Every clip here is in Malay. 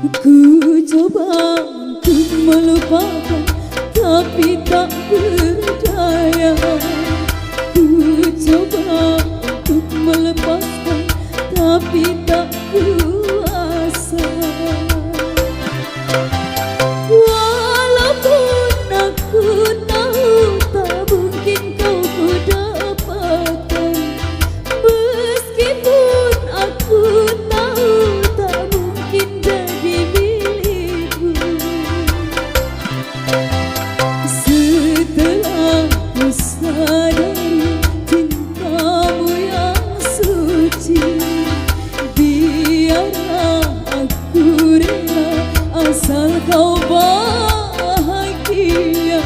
Ku coba untuk melupakan tapi tak berdaya. Ku coba untuk melepaskan tapi tak kuasa. Walaupun aku tahu tak mungkin kau ku dapatkan, meskipun aku tahu tak mungkin jadi milikku. Setelah ku sadari cintamu yang suci, biarlah aku rela asal kau bahagia.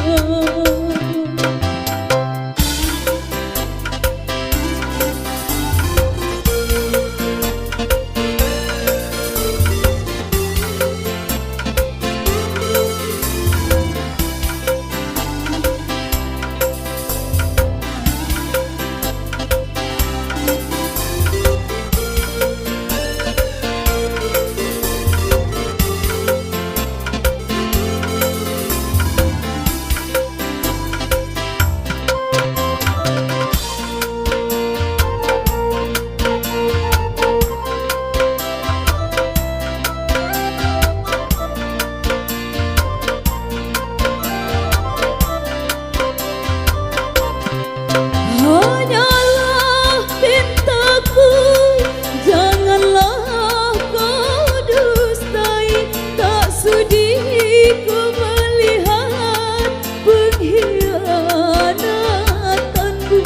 Hanyalah pintaku, janganlah kau dustai. Tak sudi ku melihat pengkhianatanmu.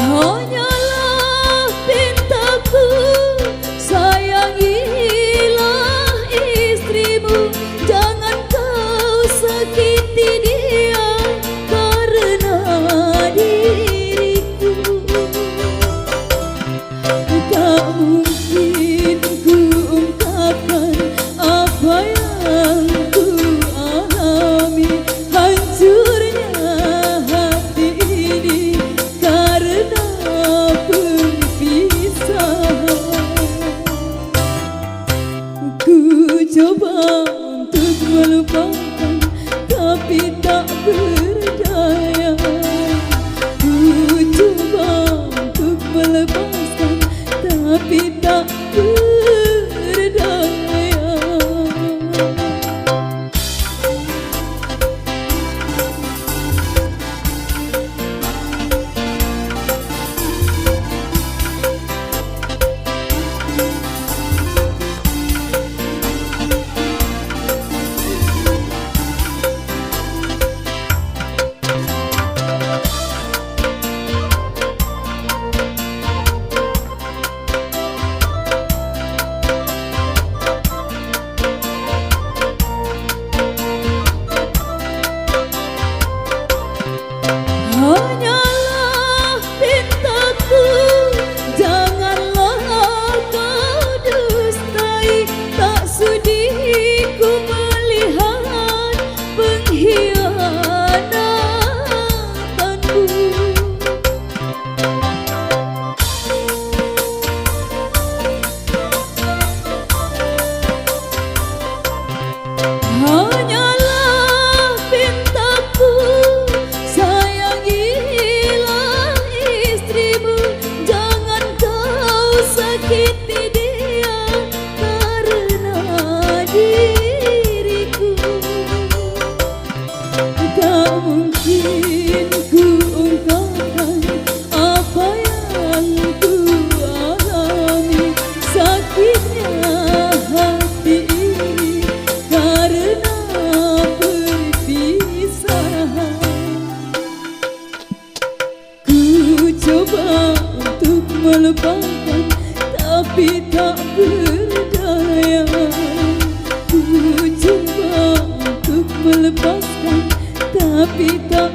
Hanyalah pintaku, sayangilah istrimu. Jangan kau sakiti dia karena diriku. Tak mungkin ku ungkapkan apa yang ku alami. Hancurnya hati ini karena perpisahan. Ku coba untuk melupakan tapi tak berdaya. Ku coba untuk melepaskan tapi tak berdaya. Hanyalah pintaku, janganlah kau dustai. Tak sudi ku melihat pengkhianatanmu. Hanyalah pintaku, sayangilah istrimu. Jangan kau sakiti dia karena diriku. Tak mungkin ku ungkapkan apa yang ku alami. Sakitnya hati ini karena perpisahan. Ku coba untuk melupakan tapi tak berdaya. Ku coba untuk melepaskan tapi tak